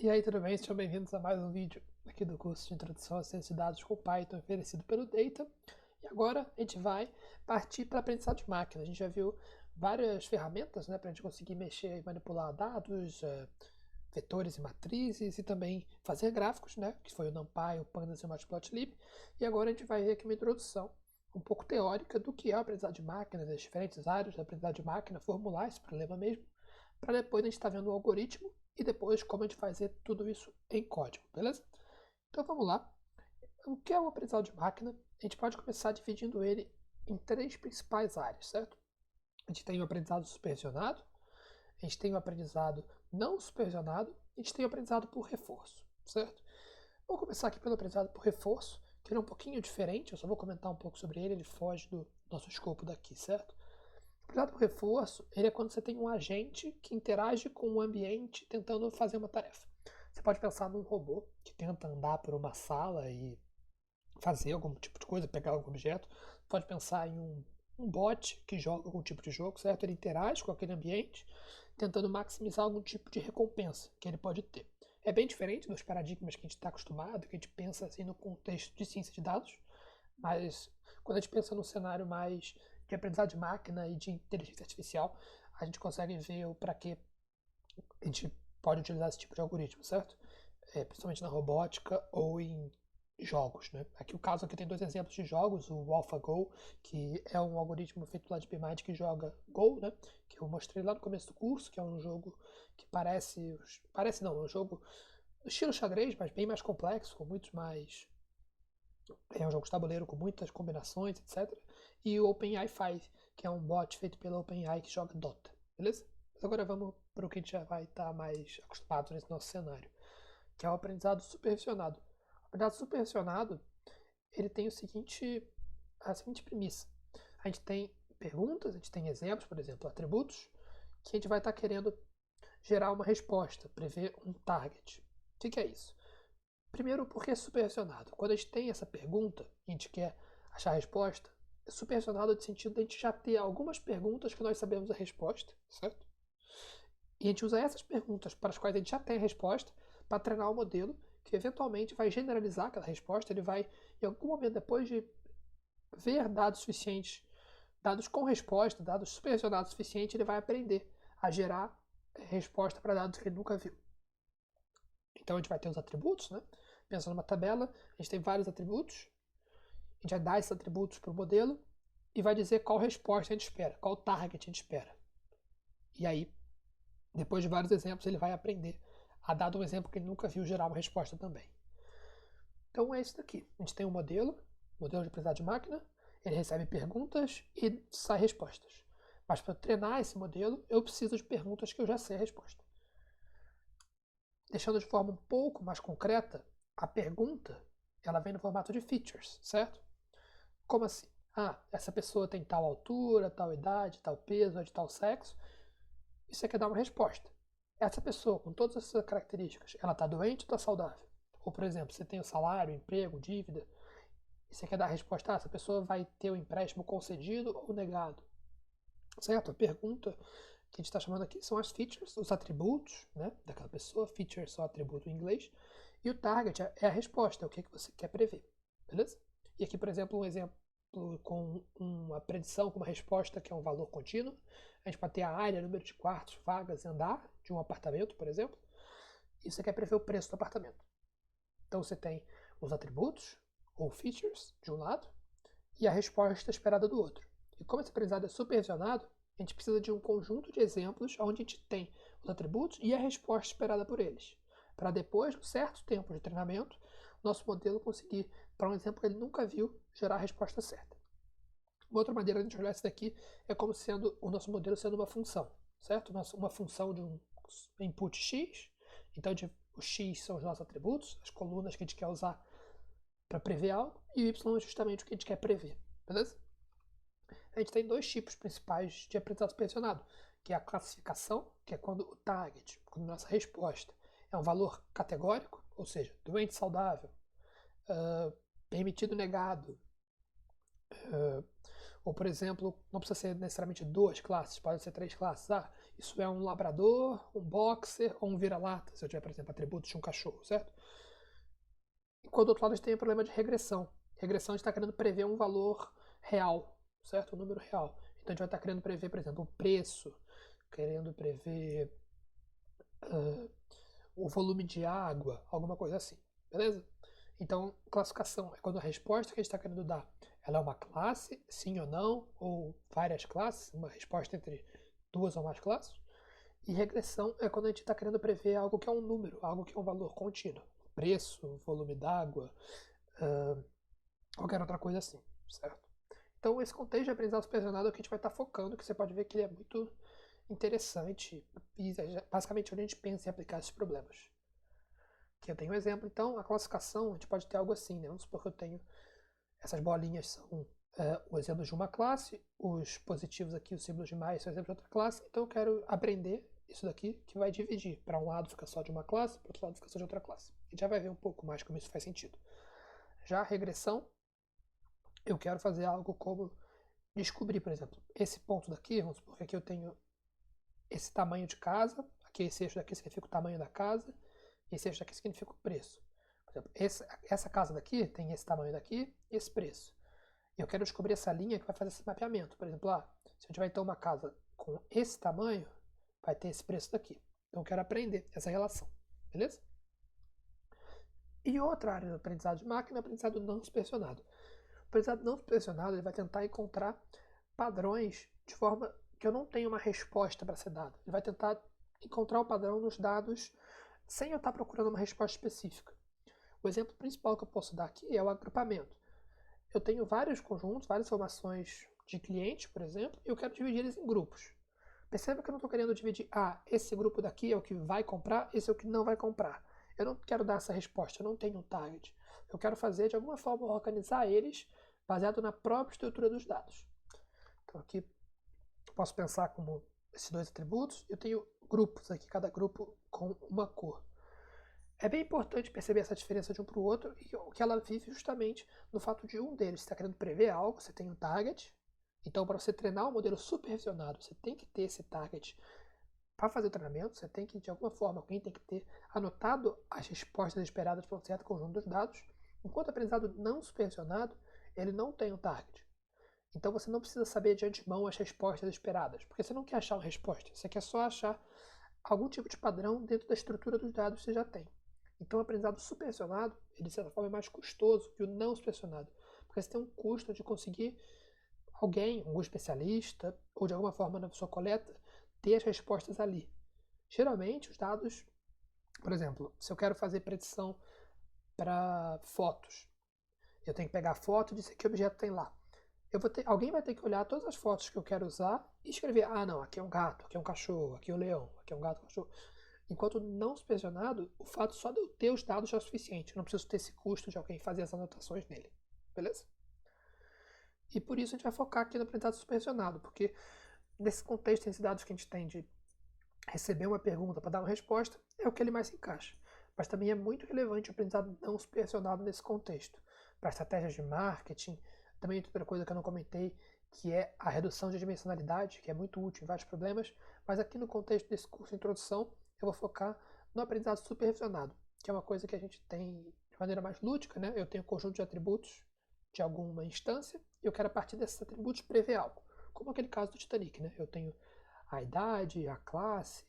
E aí, tudo bem? Sejam bem-vindos a mais um vídeo aqui do curso de Introdução à Ciência de Dados com Python oferecido pelo Data. E agora a gente vai partir para aprendizado de máquina. A gente já viu várias ferramentas, para a gente conseguir mexer e manipular dados, vetores e matrizes e também fazer gráficos, que foi o NumPy, o Pandas e o Matplotlib. E agora a gente vai ver aqui uma introdução um pouco teórica do que é o aprendizado de máquina, das diferentes áreas da aprendizado de máquina, formular esse problema mesmo, para depois a gente estar vendo o algoritmo e depois como a gente fazer tudo isso em código, beleza? Então vamos lá. O que é o aprendizado de máquina? A gente pode começar dividindo ele em três principais áreas, certo? A gente tem o aprendizado supervisionado, a gente tem o aprendizado não supervisionado, a gente tem o aprendizado por reforço, certo? Vou começar aqui pelo aprendizado por reforço, que ele é um pouquinho diferente, eu só vou comentar um pouco sobre ele, ele foge do nosso escopo daqui, certo? O aprendizado por reforço, ele é quando você tem um agente que interage com o ambiente tentando fazer uma tarefa. Você pode pensar num robô que tenta andar por uma sala e fazer algum tipo de coisa, pegar algum objeto. Pode pensar em um bot que joga algum tipo de jogo, certo? Ele interage com aquele ambiente, tentando maximizar algum tipo de recompensa que ele pode ter. É bem diferente dos paradigmas que a gente está acostumado, que a gente pensa assim no contexto de ciência de dados, mas quando a gente pensa num cenário mais de aprendizado de máquina e de inteligência artificial, a gente consegue ver o para que a gente pode utilizar esse tipo de algoritmo, certo? Principalmente na robótica ou em jogos, Aqui o caso aqui tem dois exemplos de jogos, o AlphaGo, que é um algoritmo feito lá de BeamNight que joga Go, Que eu mostrei lá no começo do curso, que é um jogo que parece não, é um jogo do estilo xadrez, mas bem mais complexo, com muitos mais é um jogo de tabuleiro com muitas combinações, etc. E o OpenAI 5, que é um bot feito pela OpenAI que joga Dota, beleza? Mas agora vamos para o que a gente já vai estar mais acostumado nesse nosso cenário, que é o aprendizado supervisionado. O aprendizado supervisionado, ele tem a seguinte premissa. A gente tem perguntas, a gente tem exemplos, por exemplo, atributos, que a gente vai estar querendo gerar uma resposta, prever um target. O que é isso? Primeiro, porque é supervisionado. Quando a gente tem essa pergunta e a gente quer achar a resposta, é supervisionado no sentido de a gente já ter algumas perguntas que nós sabemos a resposta, certo? E a gente usa essas perguntas para as quais a gente já tem a resposta para treinar o modelo que eventualmente vai generalizar aquela resposta. Ele vai, em algum momento, depois de ver dados suficientes, dados com resposta, dados supervisionados suficientes, ele vai aprender a gerar resposta para dados que ele nunca viu. Então a gente vai ter os atributos, Pensando numa tabela, a gente tem vários atributos, a gente vai dar esses atributos para o modelo e vai dizer qual resposta a gente espera, qual target a gente espera. E aí, depois de vários exemplos, ele vai aprender a, dado um exemplo que ele nunca viu, gerar uma resposta também. Então é isso daqui. A gente tem um modelo de aprendizado de máquina, ele recebe perguntas e sai respostas. Mas para treinar esse modelo, eu preciso de perguntas que eu já sei a resposta. Deixando de forma um pouco mais concreta, a pergunta ela vem no formato de features, certo? Como assim? Essa pessoa tem tal altura, tal idade, tal peso, é de tal sexo. E você quer dar uma resposta. Essa pessoa, com todas essas características, ela está doente ou está saudável? Ou, por exemplo, você tem o salário, emprego, dívida, e você quer dar a resposta, essa pessoa vai ter o empréstimo concedido ou negado? Certo? A pergunta que a gente está chamando aqui são as features, os atributos, daquela pessoa. Feature é só atributo em inglês. E o target é a resposta, é o que você quer prever, beleza? E aqui, por exemplo, um exemplo com uma predição, com uma resposta que é um valor contínuo. A gente pode ter a área, número de quartos, vagas, andar de um apartamento, por exemplo. E você quer prever o preço do apartamento. Então você tem os atributos, ou features, de um lado, e a resposta esperada do outro. E como esse aprendizado é supervisionado, a gente precisa de um conjunto de exemplos onde a gente tem os atributos e a resposta esperada por eles. Para depois, com certo tempo de treinamento, nosso modelo conseguir, para um exemplo que ele nunca viu, gerar a resposta certa. Uma outra maneira de a gente olhar isso daqui é como sendo o nosso modelo sendo uma função, certo? Uma função de um input x. Então, o x são os nossos atributos, as colunas que a gente quer usar para prever algo, e o y é justamente o que a gente quer prever, beleza? A gente tem dois tipos principais de aprendizado supervisionado, que é a classificação, que é quando o target, quando a nossa resposta é um valor categórico, ou seja, doente, saudável, permitido, negado, ou por exemplo, não precisa ser necessariamente duas classes, pode ser três classes. isso é um labrador, um boxer ou um vira-lata, se eu tiver, por exemplo, atributos de um cachorro, certo? Enquanto do outro lado a gente tem o problema de regressão. Regressão a gente está querendo prever um valor real, certo? Um número real. Então a gente vai estar querendo prever, por exemplo, o preço, querendo prever o volume de água, alguma coisa assim, beleza? Então, classificação é quando a resposta que a gente está querendo dar, ela é uma classe, sim ou não, ou várias classes, uma resposta entre duas ou mais classes. E regressão é quando a gente está querendo prever algo que é um número, algo que é um valor contínuo. Preço, volume d'água, qualquer outra coisa assim, certo? Então, esse contexto de aprendizado supervisionado é o que a gente vai estar focando, que você pode ver que ele é muito interessante e basicamente onde a gente pensa em aplicar esses problemas. Aqui eu tenho um exemplo, então, a classificação, a gente pode ter algo assim, né? Vamos supor que eu tenho, essas bolinhas são os exemplos de uma classe, os positivos aqui, os símbolos de mais, são exemplos de outra classe, então eu quero aprender isso daqui, que vai dividir. Para um lado fica só de uma classe, para o outro lado fica só de outra classe. A gente já vai ver um pouco mais como isso faz sentido. Já a regressão, eu quero fazer algo como descobrir, por exemplo, esse ponto daqui, vamos supor que aqui eu tenho esse tamanho de casa, aqui esse eixo daqui significa o tamanho da casa, esse eixo daqui significa o preço. Por exemplo, essa casa daqui tem esse tamanho daqui e esse preço. Eu quero descobrir essa linha que vai fazer esse mapeamento. Por exemplo, se a gente vai ter uma casa com esse tamanho, vai ter esse preço daqui. Então eu quero aprender essa relação, beleza? E outra área do aprendizado de máquina é o aprendizado não supervisionado. O aprendizado não supervisionado ele vai tentar encontrar padrões de forma que eu não tenho uma resposta para ser dada. Ele vai tentar encontrar o padrão nos dados sem eu estar procurando uma resposta específica. O exemplo principal que eu posso dar aqui é o agrupamento. Eu tenho vários conjuntos, várias informações de clientes, por exemplo, e eu quero dividir eles em grupos. Perceba que eu não estou querendo dividir, esse grupo daqui é o que vai comprar, esse é o que não vai comprar. Eu não quero dar essa resposta, eu não tenho um target. Eu quero fazer, de alguma forma, organizar eles baseado na própria estrutura dos dados. Então aqui eu posso pensar como esses dois atributos, eu tenho grupos aqui, cada grupo com uma cor. É bem importante perceber essa diferença de um para o outro e o que ela vive justamente no fato de um deles está querendo prever algo, você tem um target. Então, para você treinar um modelo supervisionado, você tem que ter esse target para fazer o treinamento, você tem que, de alguma forma, alguém tem que ter anotado as respostas esperadas para um certo conjunto dos dados. Enquanto o aprendizado não supervisionado, ele não tem um target. Então, você não precisa saber de antemão as respostas esperadas, porque você não quer achar uma resposta, você quer só achar algum tipo de padrão dentro da estrutura dos dados que você já tem. Então, o aprendizado supervisionado, ele, de certa forma, é mais custoso que o não supervisionado, porque você tem um custo de conseguir alguém, um especialista, ou de alguma forma na sua coleta, ter as respostas ali. Geralmente, os dados, por exemplo, se eu quero fazer predição para fotos, eu tenho que pegar a foto e dizer que objeto tem lá. Alguém vai ter que olhar todas as fotos que eu quero usar e escrever, não, aqui é um gato, aqui é um cachorro, aqui é um leão, aqui é um gato, um cachorro. Enquanto não supervisionado, o fato só de eu ter os dados já é o suficiente. Eu não preciso ter esse custo de alguém fazer as anotações nele. Beleza? E por isso a gente vai focar aqui no aprendizado supervisionado, porque nesse contexto, esses dados que a gente tem de receber uma pergunta para dar uma resposta, é o que ele mais se encaixa. Mas também é muito relevante o aprendizado não supervisionado nesse contexto. Para estratégias de marketing, também outra coisa que eu não comentei, que é a redução de dimensionalidade, que é muito útil em vários problemas, mas aqui no contexto desse curso de introdução, eu vou focar no aprendizado supervisionado, que é uma coisa que a gente tem de maneira mais lúdica, né? Eu tenho um conjunto de atributos de alguma instância e eu quero, a partir desses atributos, prever algo. Como aquele caso do Titanic, né? Eu tenho a idade, a classe,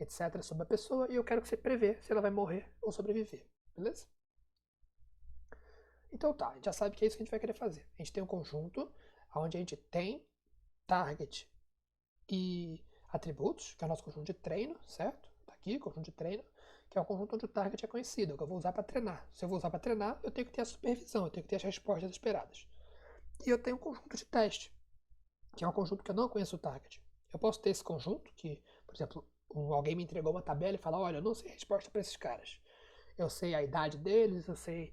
etc. sobre a pessoa e eu quero que você prevê se ela vai morrer ou sobreviver, beleza? Então tá, a gente já sabe que é isso que a gente vai querer fazer. A gente tem um conjunto onde a gente tem target e atributos, que é o nosso conjunto de treino, certo? Tá aqui, conjunto de treino, que é o conjunto onde o target é conhecido, que eu vou usar para treinar. Se eu vou usar para treinar, eu tenho que ter a supervisão, eu tenho que ter as respostas esperadas. E eu tenho um conjunto de teste, que é um conjunto que eu não conheço o target. Eu posso ter esse conjunto, que, por exemplo, alguém me entregou uma tabela e fala, olha, eu não sei a resposta para esses caras. Eu sei a idade deles, eu sei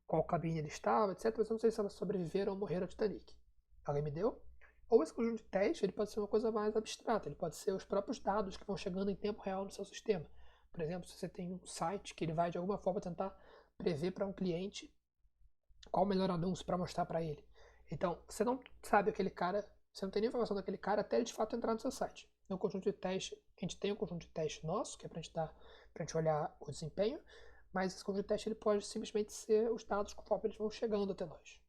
qual cabine ele estava, etc. Mas eu não sei se elas sobreviveram ou morreram ao Titanic. Alguém me deu? Ou esse conjunto de teste ele pode ser uma coisa mais abstrata, ele pode ser os próprios dados que vão chegando em tempo real no seu sistema. Por exemplo, se você tem um site que ele vai de alguma forma tentar prever para um cliente qual o melhor anúncio para mostrar para ele. Então, você não sabe aquele cara, você não tem nem informação daquele cara até ele de fato entrar no seu site. No conjunto de teste, a gente tem um conjunto de teste nosso, que é para a gente olhar o desempenho, mas esse conjunto de teste ele pode simplesmente ser os dados conforme eles vão chegando até nós.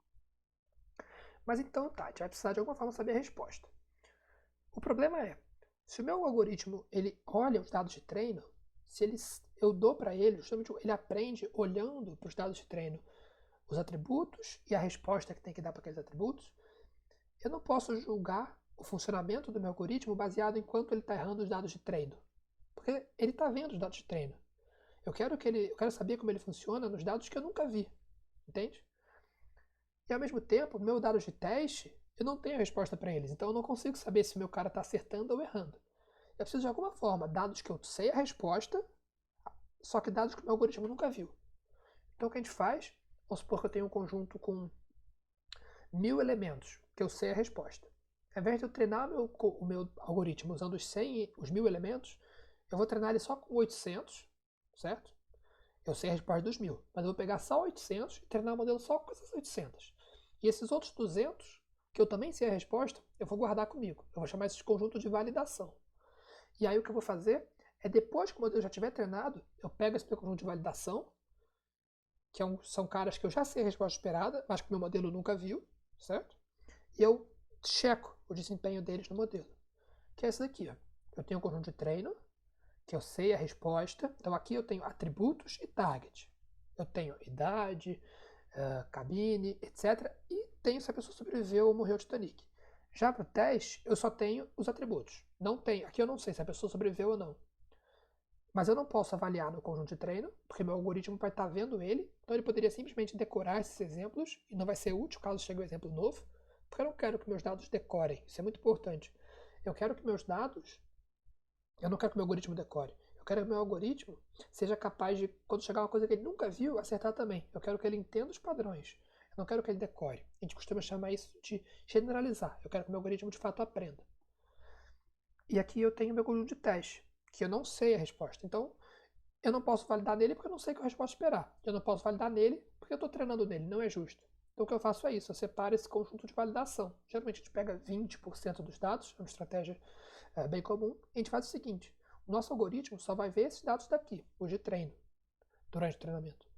Mas então tá, a gente vai precisar de alguma forma saber a resposta. O problema é, se o meu algoritmo ele olha os dados de treino, eu dou para ele, justamente ele aprende olhando para os dados de treino os atributos e a resposta que tem que dar para aqueles atributos, eu não posso julgar o funcionamento do meu algoritmo baseado em quanto ele está errando os dados de treino. Porque ele está vendo os dados de treino. Eu quero saber como ele funciona nos dados que eu nunca vi. Entende? E ao mesmo tempo, meus dados de teste, eu não tenho a resposta para eles. Então eu não consigo saber se o meu cara está acertando ou errando. Eu preciso de alguma forma, dados que eu sei a resposta, só que dados que o meu algoritmo nunca viu. Então o que a gente faz? Vamos supor que eu tenho um conjunto com 1000 elementos, que eu sei a resposta. Ao invés de eu treinar o meu algoritmo usando os 1000 elementos, eu vou treinar ele só com 800, certo? Eu sei a resposta dos 1000, mas eu vou pegar só 800 e treinar o modelo só com essas 800. E esses outros 200, que eu também sei a resposta, eu vou guardar comigo. Eu vou chamar esse conjunto de validação. E aí o que eu vou fazer é, depois que o modelo já estiver treinado, eu pego esse meu conjunto de validação, que são caras que eu já sei a resposta esperada, mas que o meu modelo nunca viu, certo? E eu checo o desempenho deles no modelo, que é esse daqui. Ó. Eu tenho um conjunto de treino, que eu sei a resposta. Então aqui eu tenho atributos e target. Eu tenho idade, cabine, etc. E tenho se a pessoa sobreviveu ou morreu ao Titanic. Já para o teste, eu só tenho os atributos. Não tenho, aqui eu não sei se a pessoa sobreviveu ou não. Mas eu não posso avaliar no conjunto de treino, porque meu algoritmo vai estar vendo ele. Então ele poderia simplesmente decorar esses exemplos e não vai ser útil caso chegue um exemplo novo, porque eu não quero que meus dados decorem. Isso é muito importante. Eu quero que meus dados, eu não quero que meu algoritmo decore. Eu quero que meu algoritmo seja capaz de, quando chegar uma coisa que ele nunca viu, acertar também. Eu quero que ele entenda os padrões. Eu não quero que ele decore. A gente costuma chamar isso de generalizar. Eu quero que meu algoritmo de fato aprenda. E aqui eu tenho meu conjunto de teste, que eu não sei a resposta. Então, eu não posso validar nele porque eu não sei qual a resposta esperar. Eu não posso validar nele porque eu estou treinando nele, não é justo. Então o que eu faço é isso, eu separo esse conjunto de validação. Geralmente a gente pega 20% dos dados, é uma estratégia bem comum, e a gente faz o seguinte, o nosso algoritmo só vai ver esses dados daqui, os de treino, durante o treinamento.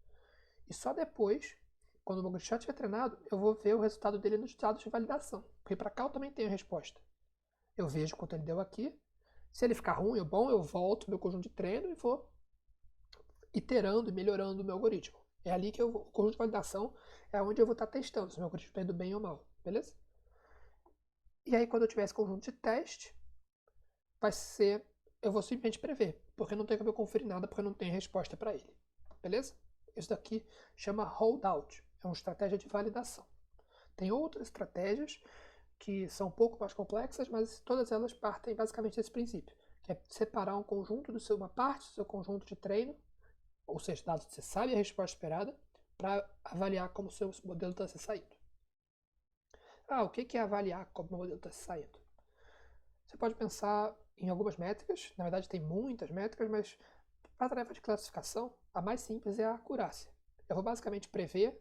E só depois, quando o algoritmo já estiver treinado, eu vou ver o resultado dele nos dados de validação, porque para cá eu também tenho a resposta. Eu vejo quanto ele deu aqui, se ele ficar ruim ou bom, eu volto ao meu conjunto de treino e vou iterando e melhorando o meu algoritmo. É ali que o conjunto de validação é onde eu vou estar testando se o meu algoritmo está indo bem ou mal, beleza? E aí quando eu tiver esse conjunto de teste, eu vou simplesmente prever, porque não tem como eu conferir nada, porque eu não tenho resposta para ele, beleza? Isso daqui chama holdout, é uma estratégia de validação. Tem outras estratégias que são um pouco mais complexas, mas todas elas partem basicamente desse princípio, que é separar um conjunto uma parte do seu conjunto de treino, ou seja, dados que você sabe a resposta esperada, para avaliar como o seu modelo está se saindo. O que é avaliar como o modelo está se saindo? Você pode pensar em algumas métricas, na verdade tem muitas métricas, mas para a tarefa de classificação, a mais simples é a acurácia. Eu vou basicamente prever,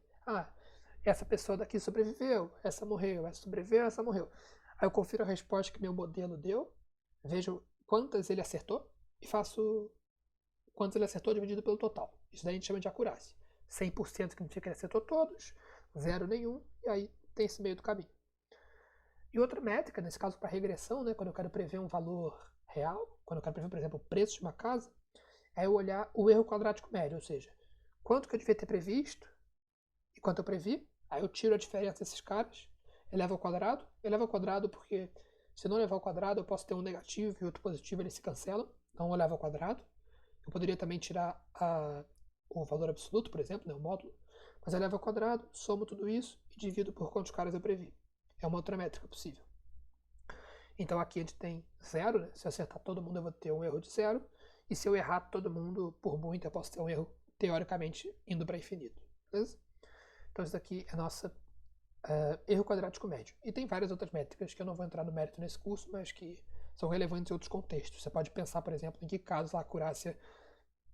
essa pessoa daqui sobreviveu, essa morreu, essa sobreviveu, essa morreu. Aí eu confiro a resposta que meu modelo deu, vejo quantas ele acertou e faço quantos ele acertou dividido pelo total. Isso daí a gente chama de acurácia. 100% significa que ele acertou todos, 0 nenhum, e aí tem esse meio do caminho. E outra métrica, nesse caso para regressão, né, quando eu quero prever um valor real, quando eu quero prever, por exemplo, o preço de uma casa, é eu olhar o erro quadrático médio, ou seja, quanto que eu devia ter previsto e quanto eu previ, aí eu tiro a diferença desses caras, elevo ao quadrado porque se não levar ao quadrado eu posso ter um negativo e outro positivo, eles se cancelam, então eu levo ao quadrado. Eu poderia também tirar o valor absoluto, por exemplo, né, o módulo, mas eu levo ao quadrado, somo tudo isso e divido por quantos caras eu previ. É uma outra métrica possível. Então aqui a gente tem 0, né? Se eu acertar todo mundo eu vou ter um erro de 0, e se eu errar todo mundo por muito eu posso ter um erro, teoricamente, indo para infinito. Beleza? Então isso aqui é nossa erro quadrático médio. E tem várias outras métricas que eu não vou entrar no mérito nesse curso, mas que são relevantes em outros contextos. Você pode pensar, por exemplo, em que casos a acurácia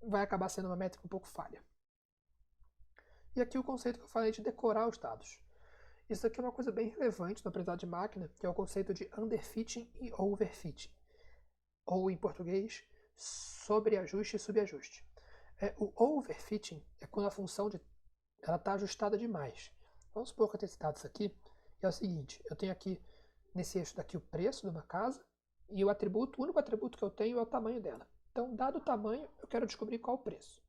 vai acabar sendo uma métrica um pouco falha. E aqui o conceito que eu falei de decorar os dados. Isso aqui é uma coisa bem relevante no aprendizado de máquina, que é o conceito de underfitting e overfitting. ou em português, sobreajuste e subajuste. O overfitting é quando a função ela está ajustada demais. Vamos supor que eu tenho esse dado aqui, e é o seguinte, eu tenho aqui, nesse eixo daqui, o preço de uma casa, e o único atributo que eu tenho é o tamanho dela. Então, dado o tamanho, eu quero descobrir qual o preço.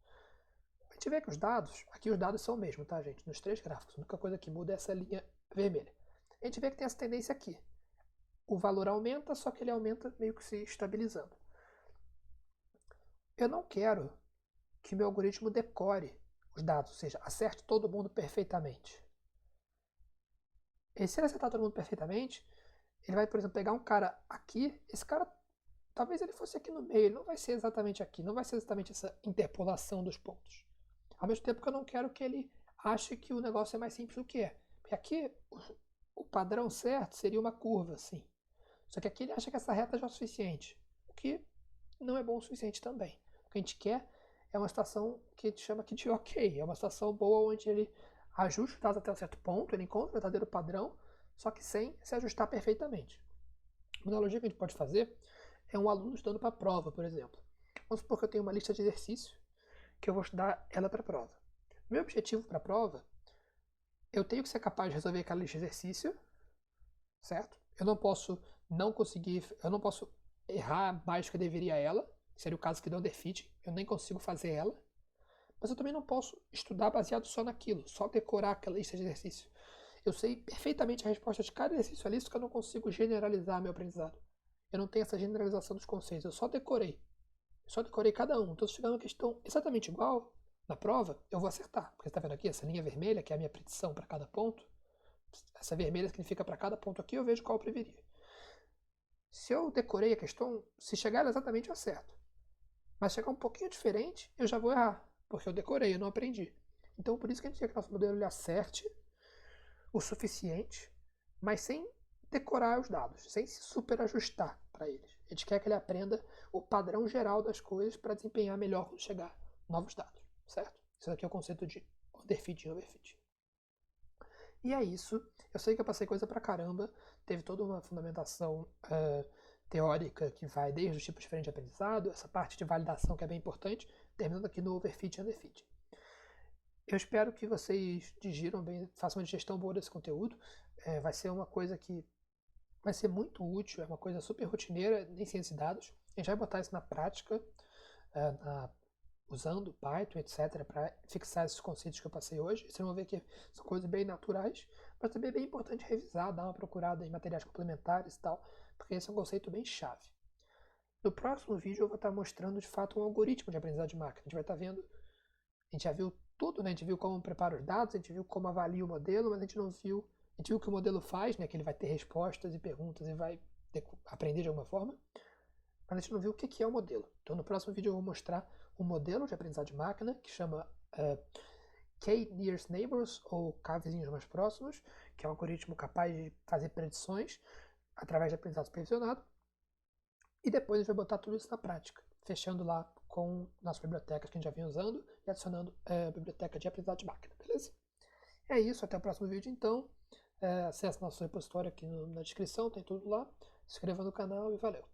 A gente vê que os dados, aqui os dados são o mesmo, tá, gente? Nos 3 gráficos, a única coisa que muda é essa linha vermelha. A gente vê que tem essa tendência aqui. O valor aumenta, só que ele aumenta meio que se estabilizando. Eu não quero que meu algoritmo decore os dados, ou seja, acerte todo mundo perfeitamente. E se ele acertar todo mundo perfeitamente, ele vai, por exemplo, pegar um cara aqui, esse cara, talvez ele fosse aqui no meio, ele não vai ser exatamente aqui, não vai ser exatamente essa interpolação dos pontos. Ao mesmo tempo que eu não quero que ele ache que o negócio é mais simples do que é. Porque aqui, o padrão certo seria uma curva, assim. Só que aqui ele acha que essa reta já é o suficiente, o que não é bom o suficiente também. O que a gente quer é uma situação que a gente chama aqui de ok, é uma situação boa onde ele ajusta os dados até um certo ponto, ele encontra o verdadeiro padrão, só que sem se ajustar perfeitamente. Uma analogia que a gente pode fazer é um aluno estudando para a prova, por exemplo. Vamos supor que eu tenho uma lista de exercícios que eu vou estudar ela para a prova. Meu objetivo para a prova, eu tenho que ser capaz de resolver aquela lista de exercício, certo? Eu não posso errar mais do que eu deveria ela, seria o caso que deu um defeat, eu nem consigo fazer ela, mas eu também não posso estudar baseado só naquilo, só decorar aquela lista de exercícios. Eu sei perfeitamente a resposta de cada exercício ali, só que eu não consigo generalizar meu aprendizado. Eu não tenho essa generalização dos conceitos, eu só decorei. Eu só decorei cada um. Então, se chegar uma questão exatamente igual na prova, eu vou acertar. Porque você está vendo aqui essa linha vermelha, que é a minha predição para cada ponto. Essa vermelha significa para cada ponto aqui, eu vejo qual eu preferia. Se eu decorei a questão, se chegar ela exatamente, eu acerto. Mas chegar um pouquinho diferente, eu já vou errar. Porque eu decorei, eu não aprendi. Então, por isso que a gente quer que o nosso modelo ele acerte o suficiente, mas sem decorar os dados, sem se superajustar para eles. A gente quer que ele aprenda o padrão geral das coisas para desempenhar melhor quando chegar novos dados, certo? Isso aqui é o conceito de underfit e overfit. E é isso. Eu sei que eu passei coisa pra caramba, teve toda uma fundamentação teórica que vai desde os tipos diferentes de aprendizado, essa parte de validação que é bem importante, terminando aqui no overfit e underfit. Eu espero que vocês digiram bem, façam uma digestão boa desse conteúdo. Vai ser uma coisa que vai ser muito útil, é uma coisa super rotineira em ciência de dados. A gente vai botar isso na prática, usando Python, etc., para fixar esses conceitos que eu passei hoje. Vocês vão ver que são coisas bem naturais, mas também é bem importante revisar, dar uma procurada em materiais complementares e tal, porque esse é um conceito bem chave. No próximo vídeo eu vou estar mostrando de fato um algoritmo de aprendizado de máquina. A gente vai estar vendo, a gente já viu tudo, né? A gente viu como prepara os dados, a gente viu como avalia o modelo, mas a gente viu o que o modelo faz, né? Que ele vai ter respostas e perguntas e vai aprender de alguma forma, mas a gente não viu o que é o modelo. Então no próximo vídeo eu vou mostrar um modelo de aprendizado de máquina que chama K-Nearest Neighbors, ou K vizinhos mais próximos, que é um algoritmo capaz de fazer predições através de aprendizado supervisionado. E depois a gente vai botar tudo isso na prática, fechando lá com nossas bibliotecas que a gente já vinha usando e adicionando a biblioteca de aprendizado de máquina, beleza? É isso, até o próximo vídeo então. Acesse nosso repositório aqui na descrição, tem tudo lá. Se inscreva no canal e valeu!